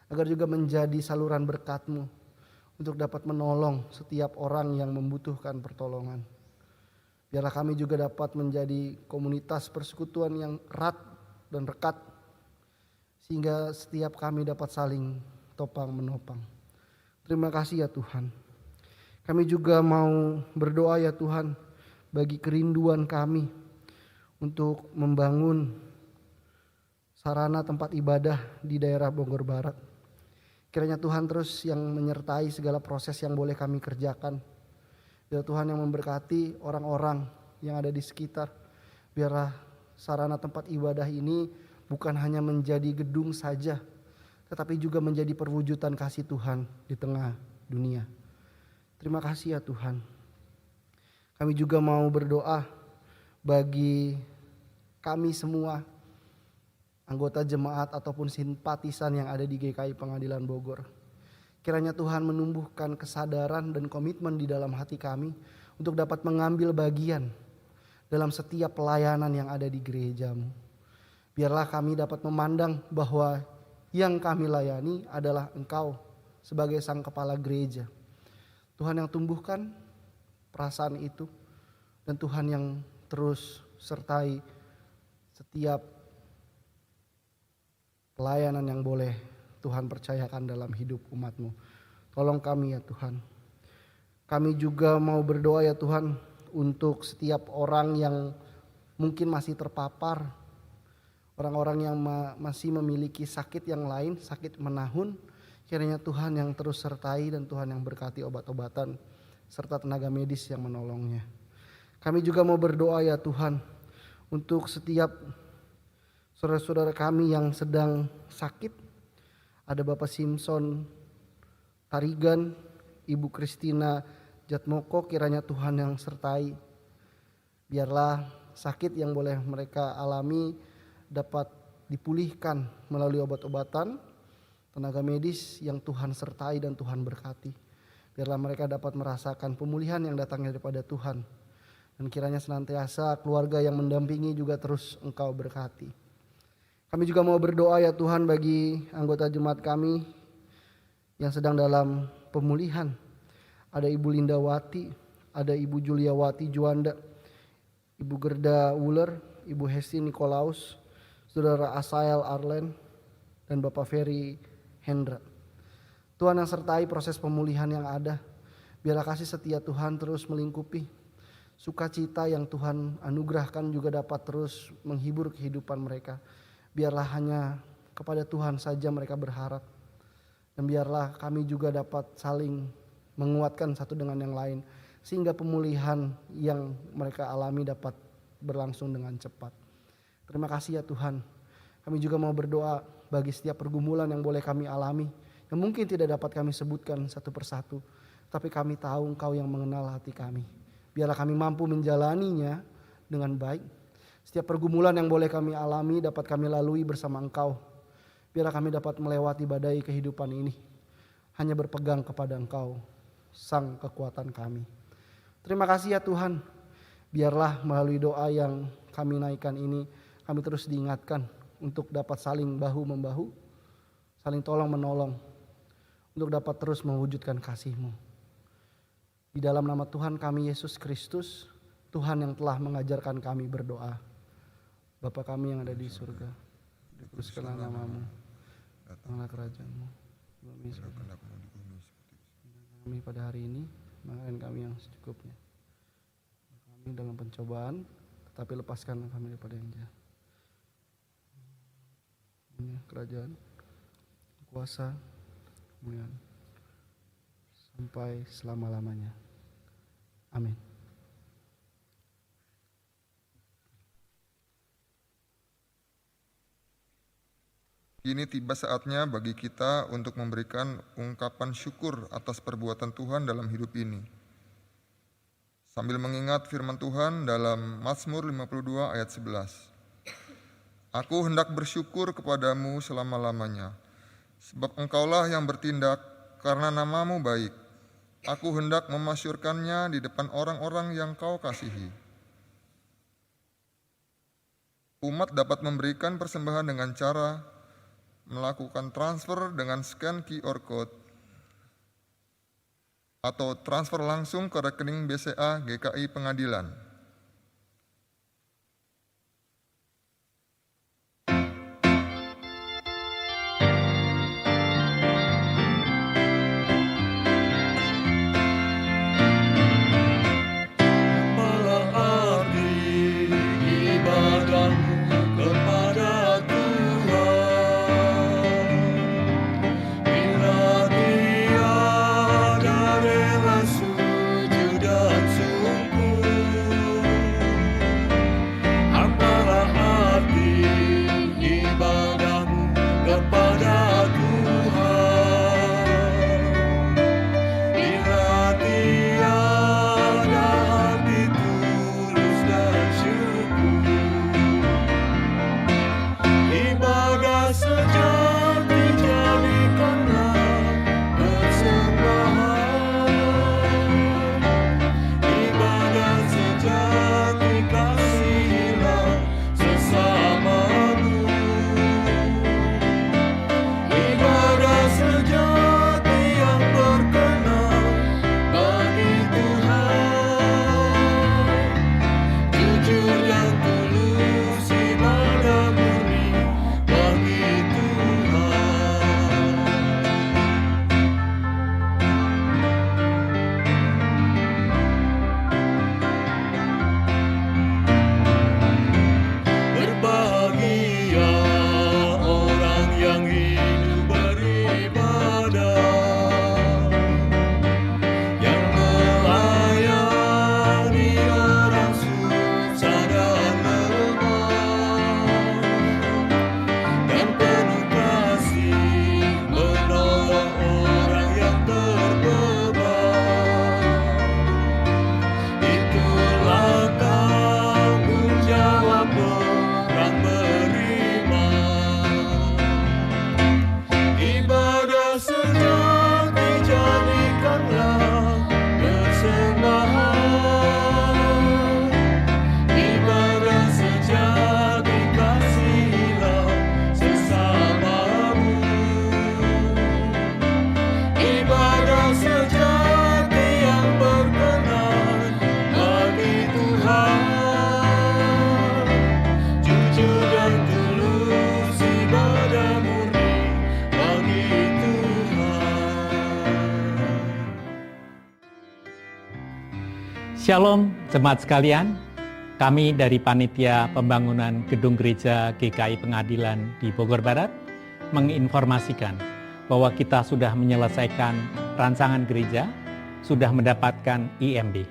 agar juga menjadi saluran berkat-Mu untuk dapat menolong setiap orang yang membutuhkan pertolongan. Biarlah kami juga dapat menjadi komunitas persekutuan yang erat dan rekat, sehingga setiap kami dapat saling topang menopang. Terima kasih ya Tuhan. Kami juga mau berdoa ya Tuhan bagi kerinduan kami untuk membangun sarana tempat ibadah di daerah Bogor Barat. Kiranya Tuhan terus yang menyertai segala proses yang boleh kami kerjakan. Biar Tuhan yang memberkati orang-orang yang ada di sekitar. Biarlah sarana tempat ibadah ini bukan hanya menjadi gedung saja, tetapi juga menjadi perwujudan kasih Tuhan di tengah dunia. Terima kasih ya Tuhan. Kami juga mau berdoa bagi kami semua, anggota jemaat ataupun simpatisan yang ada di GKI Pengadilan Bogor. Kiranya Tuhan menumbuhkan kesadaran dan komitmen di dalam hati kami untuk dapat mengambil bagian dalam setiap pelayanan yang ada di gereja-Mu. Biarlah kami dapat memandang bahwa yang kami layani adalah Engkau sebagai Sang Kepala Gereja. Tuhan yang tumbuhkan perasaan itu, dan Tuhan yang terus sertai setiap pelayanan yang boleh Tuhan percayakan dalam hidup umat-Mu. Tolong kami ya Tuhan. Kami juga mau berdoa ya Tuhan untuk setiap orang yang mungkin masih terpapar, orang-orang yang masih memiliki sakit yang lain, sakit menahun. Kiranya Tuhan yang terus sertai dan Tuhan yang berkati obat-obatan serta tenaga medis yang menolongnya. Kami juga mau berdoa ya Tuhan untuk setiap saudara-saudara kami yang sedang sakit. Ada Bapak Simpson Tarigan, Ibu Kristina Jatmoko, kiranya Tuhan yang sertai. Biarlah sakit yang boleh mereka alami dapat dipulihkan melalui obat-obatan, tenaga medis yang Tuhan sertai dan Tuhan berkati. Biarlah mereka dapat merasakan pemulihan yang datangnya daripada Tuhan. Dan kiranya senantiasa keluarga yang mendampingi juga terus Engkau berkati. Kami juga mau berdoa ya Tuhan bagi anggota jemaat kami yang sedang dalam pemulihan. ada Ibu Lindawati, ada Ibu Juliawati Juanda, Ibu Gerda Wuler, Ibu Hesti Nikolaus, Saudara Asael Arlen, dan Bapak Ferry Hendra. Tuhan yang sertai proses pemulihan yang ada, biarlah kasih setia Tuhan terus melingkupi. Sukacita yang Tuhan anugerahkan juga dapat terus menghibur kehidupan mereka. Biarlah hanya kepada Tuhan saja mereka berharap. Dan biarlah kami juga dapat saling menguatkan satu dengan yang lain, sehingga pemulihan yang mereka alami dapat berlangsung dengan cepat. Terima kasih ya Tuhan. Kami juga mau berdoa bagi setiap pergumulan yang boleh kami alami, yang mungkin tidak dapat kami sebutkan satu persatu, tapi kami tahu Engkau yang mengenal hati kami. Biarlah kami mampu menjalaninya dengan baik. Setiap pergumulan yang boleh kami alami dapat kami lalui bersama Engkau. Biarlah kami dapat melewati badai kehidupan ini, hanya berpegang kepada Engkau, Sang kekuatan kami. Terima kasih ya Tuhan. Biarlah melalui doa yang kami naikkan ini, kami terus diingatkan untuk dapat saling bahu-membahu, saling tolong-menolong, untuk dapat terus mewujudkan kasih-Mu. Di dalam nama Tuhan kami Yesus Kristus, Tuhan yang telah mengajarkan kami berdoa. Bapa kami yang ada di surga, dikuduskanlah nama-Mu, datanglah kerajaan-Mu, kami pada hari ini, makan kami yang secukupnya. Kami dalam pencobaan, tetapi lepaskan kami daripada yang jahat. Ini kerajaan, kuasa, kemuliaan, sampai selama-lamanya. Amin. Kini tiba saatnya bagi kita untuk memberikan ungkapan syukur atas perbuatan Tuhan dalam hidup ini. Sambil mengingat firman Tuhan dalam Mazmur 52 ayat 11. Aku hendak bersyukur kepadamu selama-lamanya, sebab Engkaulah yang bertindak karena nama-Mu baik. Aku hendak memasyurkannya di depan orang-orang yang Kau kasihi. Umat dapat memberikan persembahan dengan cara melakukan transfer dengan scan QR code atau transfer langsung ke rekening BCA GKI Pengadilan. Sujud dan sungguh Shalom jemaat sekalian, kami dari Panitia Pembangunan Gedung Gereja GKI Pengadilan di Bogor Barat menginformasikan bahwa kita sudah menyelesaikan rancangan gereja, sudah mendapatkan IMB.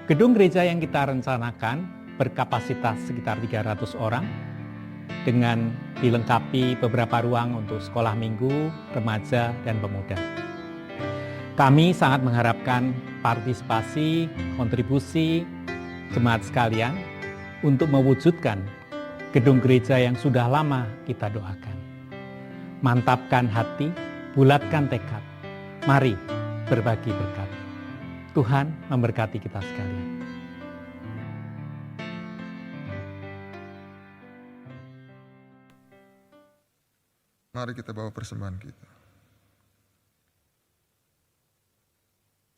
Gedung gereja yang kita rencanakan berkapasitas sekitar 300 orang dengan dilengkapi beberapa ruang untuk sekolah minggu, remaja, dan pemuda. Kami sangat mengharapkan partisipasi, kontribusi jemaat sekalian untuk mewujudkan gedung gereja yang sudah lama kita doakan. Mantapkan hati, bulatkan tekad. Mari berbagi berkat. Tuhan memberkati kita sekalian. Mari kita bawa persembahan kita.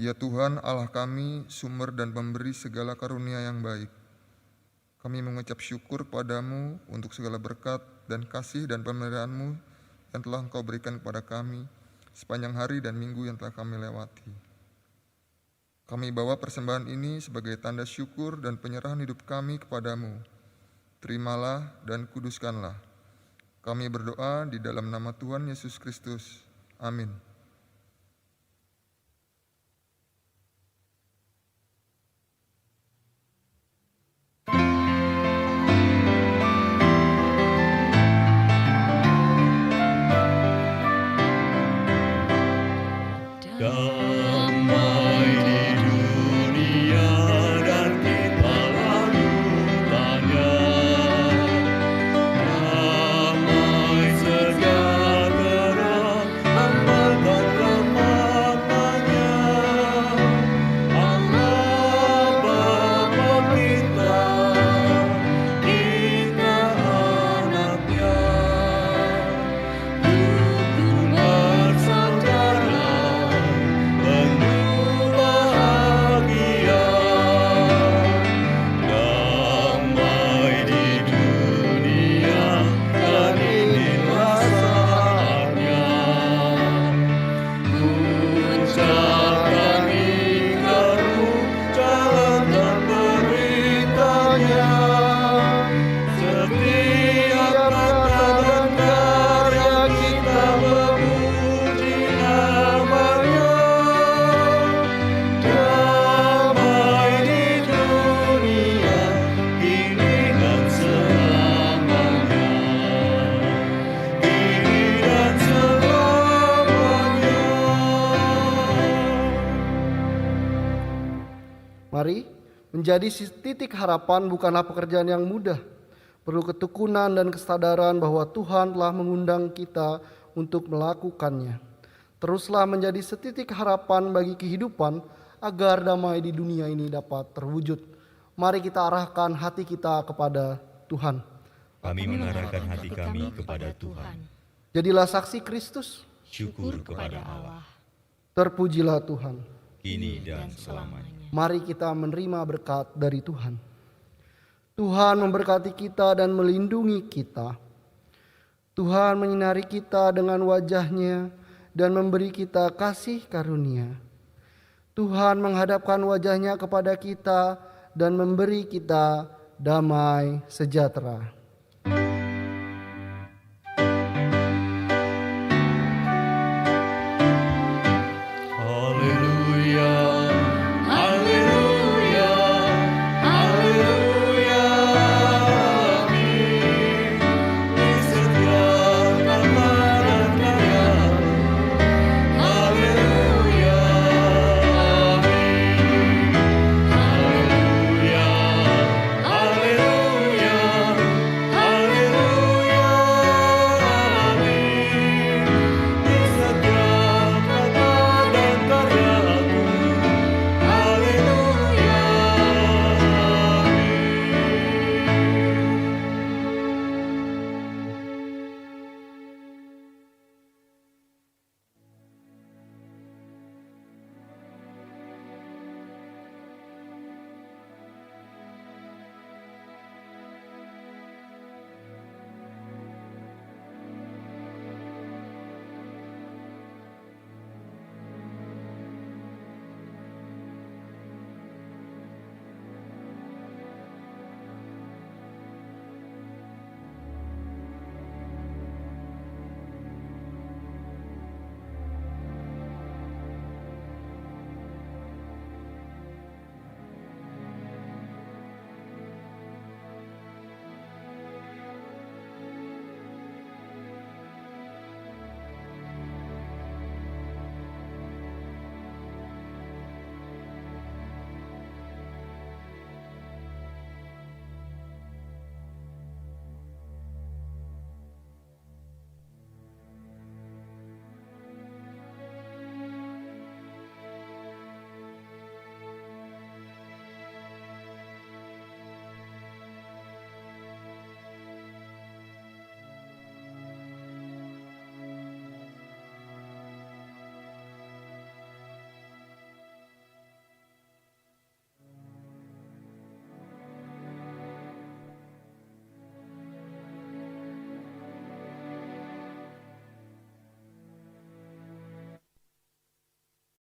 Ya Tuhan Allah kami, sumber dan pemberi segala karunia yang baik. Kami mengucap syukur padamu untuk segala berkat dan kasih dan pemeliharaan-Mu yang telah Engkau berikan kepada kami sepanjang hari dan minggu yang telah kami lewati. Kami bawa persembahan ini sebagai tanda syukur dan penyerahan hidup kami kepadamu. Terimalah dan kuduskanlah. Kami berdoa di dalam nama Tuhan Yesus Kristus. Amin. Damai di dunia dan kita lalutannya. Damai sejahtera hamburkan kemaknanya. Allah Bapa kita, kita anaknya. Rukun bersaudara, penuh bahagia. Damai di dunia, dan inilah saatnya. Ucapkan hikaru, jalankan beritanya. Setiap kata dan karya kita memuji namanya. Damai di dunia, kini dan selamanya. Kini dan selamanya. Mari, menjadi titik harapan bukanlah pekerjaan yang mudah. Perlu ketekunan dan kesadaran bahwa Tuhan telah mengundang kita untuk melakukannya. Teruslah menjadi setitik harapan bagi kehidupan agar damai di dunia ini dapat terwujud. Mari kita arahkan hati kita kepada Tuhan. Kami mengarahkan hati kami kepada Tuhan. Jadilah saksi Kristus, Syukur kepada Allah, terpujilah Tuhan. kini dan selamanya. Mari kita menerima berkat dari Tuhan. Tuhan memberkati kita dan melindungi kita. Tuhan menyinari kita dengan wajah-Nya dan memberi kita kasih karunia. Tuhan menghadapkan wajah-Nya kepada kita dan memberi kita damai sejahtera.